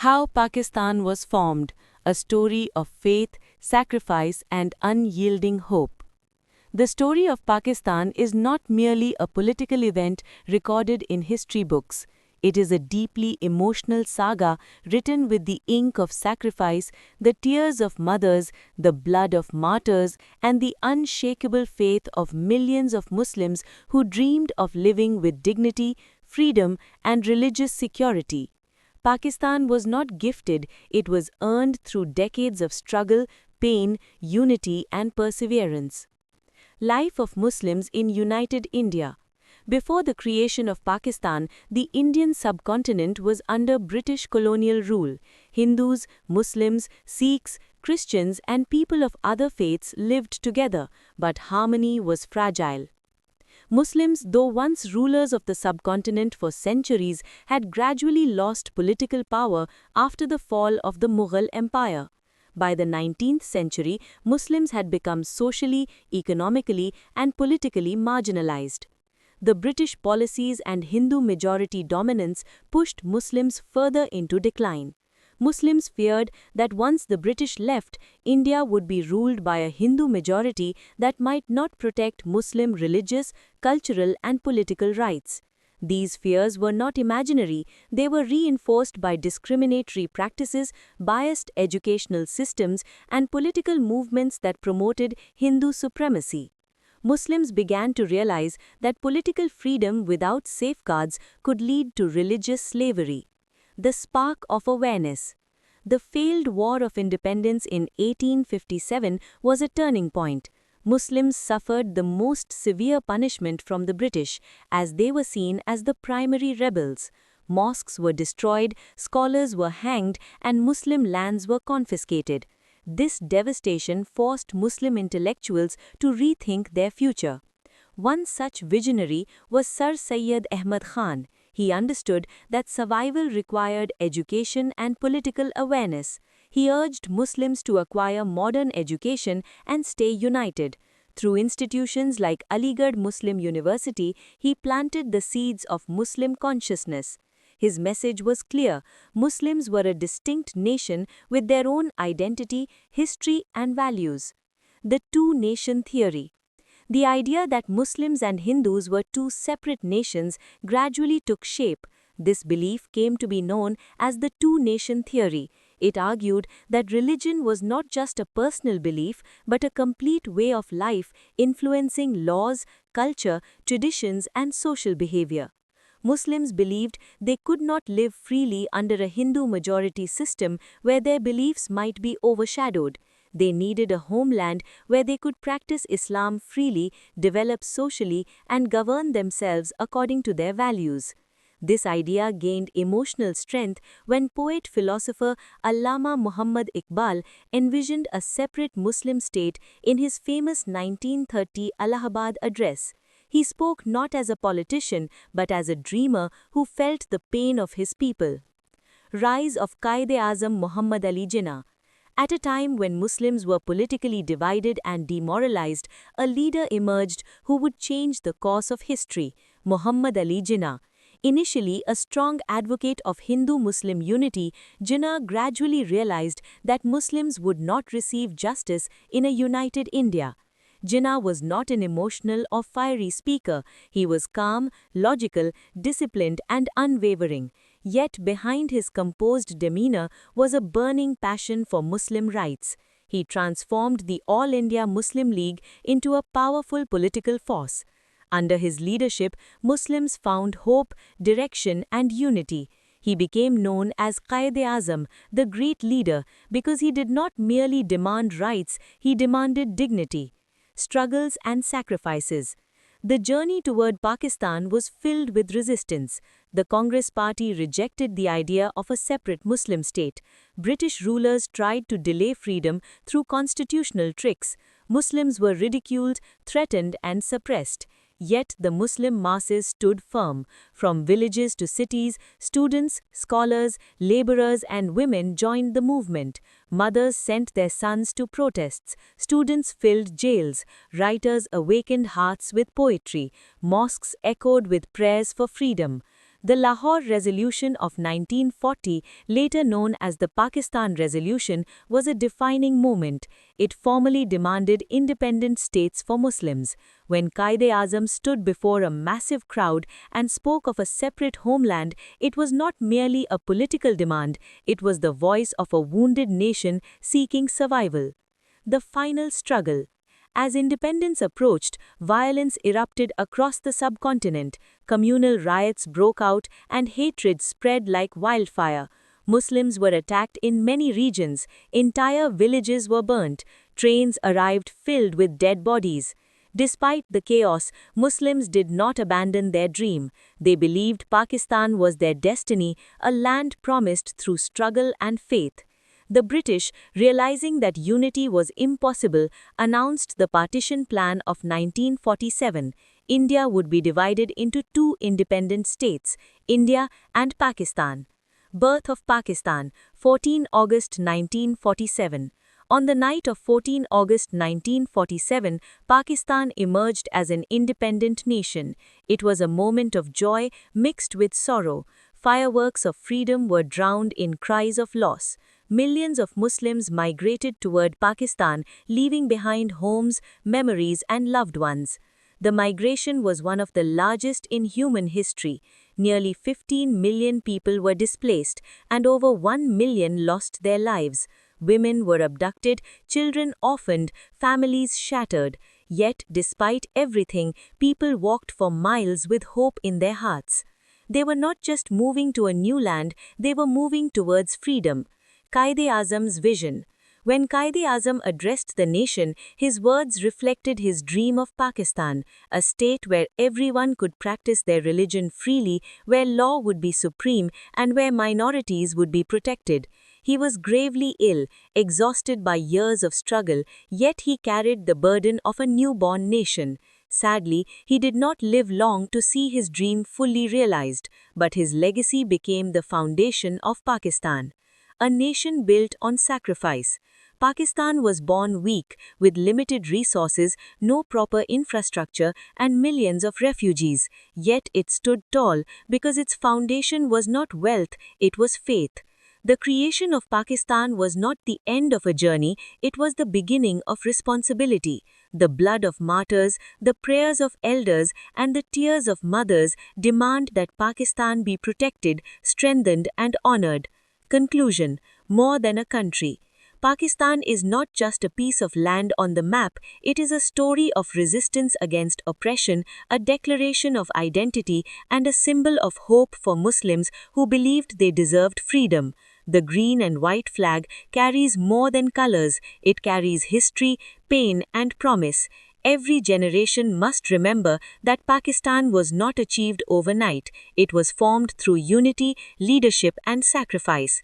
How Pakistan was formed, a story of faith, sacrifice, and unyielding hope. The story of Pakistan is not merely a political event recorded in history books. It is a deeply emotional saga written with the ink of sacrifice, the tears of mothers, the blood of martyrs, and the unshakable faith of millions of Muslims who dreamed of living with dignity, freedom, and religious security. Pakistan was not gifted, it was earned through decades of struggle, pain, unity, and perseverance. Life of Muslims in United India. Before the creation of Pakistan, the Indian subcontinent was under British colonial rule. Hindus, Muslims, Sikhs, Christians, and people of other faiths lived together, but harmony was fragile. Muslims, though once rulers of the subcontinent for centuries, had gradually lost political power after the fall of the Mughal Empire. By the 19th century, Muslims had become socially, economically, and politically marginalized. The British policies and Hindu majority dominance pushed Muslims further into decline. Muslims feared that once the British left, India would be ruled by a Hindu majority that might not protect Muslim religious, cultural, and political rights. These fears were not imaginary, they were reinforced by discriminatory practices, biased educational systems, and political movements that promoted Hindu supremacy. Muslims began to realize that political freedom without safeguards could lead to religious slavery. The spark of awareness. The failed War of Independence in 1857 was a turning point. Muslims suffered the most severe punishment from the British, as they were seen as the primary rebels. Mosques were destroyed, scholars were hanged, and Muslim lands were confiscated. This devastation forced Muslim intellectuals to rethink their future. One such visionary was Sir Syed Ahmad Khan. He understood that survival required education and political awareness. He urged Muslims to acquire modern education and stay united. Through institutions like Aligarh Muslim University, he planted the seeds of Muslim consciousness. His message was clear: Muslims were a distinct nation with their own identity, history, and values. The two-nation theory. The idea that Muslims and Hindus were two separate nations gradually took shape. This belief came to be known as the two-nation theory. It argued that religion was not just a personal belief, but a complete way of life influencing laws, culture, traditions, and social behavior. Muslims believed they could not live freely under a Hindu majority system where their beliefs might be overshadowed. They needed a homeland where they could practice Islam freely, develop socially, and govern themselves according to their values. This idea gained emotional strength when poet-philosopher Allama Muhammad Iqbal envisioned a separate Muslim state in his famous 1930 Allahabad address. He spoke not as a politician but as a dreamer who felt the pain of his people. Rise of Quaid-e-Azam Muhammad Ali Jinnah. At a time when Muslims were politically divided and demoralized, a leader emerged who would change the course of history: Muhammad Ali Jinnah. Initially a strong advocate of Hindu-Muslim unity, Jinnah gradually realized that Muslims would not receive justice in a united India. Jinnah was not an emotional or fiery speaker. He was calm, logical, disciplined, and unwavering. Yet behind his composed demeanor was a burning passion for Muslim rights. He transformed the All India Muslim League into a powerful political force. Under his leadership, Muslims found hope, direction, and unity. He became known as Quaid-e-Azam, the great leader, because he did not merely demand rights, he demanded dignity. Struggles and sacrifices. The journey toward Pakistan was filled with resistance. The Congress Party rejected the idea of a separate Muslim state. British rulers tried to delay freedom through constitutional tricks. Muslims were ridiculed, threatened, and suppressed. Yet the Muslim masses stood firm. From villages to cities, students, scholars, laborers, and women joined the movement. Mothers sent their sons to protests. Students filled jails. Writers awakened hearts with poetry. Mosques echoed with prayers for freedom. The Lahore Resolution of 1940, later known as the Pakistan Resolution, was a defining moment. It formally demanded independent states for Muslims. When Quaid-e-Azam stood before a massive crowd and spoke of a separate homeland, it was not merely a political demand, it was the voice of a wounded nation seeking survival. The final struggle. As independence approached, violence erupted across the subcontinent, communal riots broke out, and hatred spread like wildfire. Muslims were attacked in many regions, entire villages were burnt, trains arrived filled with dead bodies. Despite the chaos, Muslims did not abandon their dream. They believed Pakistan was their destiny, a land promised through struggle and faith. The British, realizing that unity was impossible, announced the Partition Plan of 1947. India would be divided into two independent states, India and Pakistan. Birth of Pakistan, 14 August 1947. On the night of 14 August 1947, Pakistan emerged as an independent nation. It was a moment of joy mixed with sorrow. Fireworks of freedom were drowned in cries of loss. Millions of Muslims migrated toward Pakistan, leaving behind homes, memories, and loved ones. The migration was one of the largest in human history. Nearly 15 million people were displaced, and over 1 million lost their lives. Women were abducted, children orphaned, families shattered. Yet, despite everything, people walked for miles with hope in their hearts. They were not just moving to a new land, they were moving towards freedom. Quaid-e-Azam's vision. When Quaid-e-Azam addressed the nation, his words reflected his dream of Pakistan, a state where everyone could practice their religion freely, where law would be supreme, and where minorities would be protected. He was gravely ill, exhausted by years of struggle, yet he carried the burden of a newborn nation. Sadly, he did not live long to see his dream fully realized, but his legacy became the foundation of Pakistan. A nation built on sacrifice. Pakistan was born weak, with limited resources, no proper infrastructure, and millions of refugees. Yet it stood tall because its foundation was not wealth, it was faith. The creation of Pakistan was not the end of a journey, it was the beginning of responsibility. The blood of martyrs, the prayers of elders, and the tears of mothers demand that Pakistan be protected, strengthened, and honored. Conclusion. More than a country. Pakistan is not just a piece of land on the map, it is a story of resistance against oppression, a declaration of identity, and a symbol of hope for Muslims who believed they deserved freedom. The green and white flag carries more than colors, it carries history, pain, and promise. Every generation must remember that Pakistan was not achieved overnight. It was formed through unity, leadership, and sacrifice.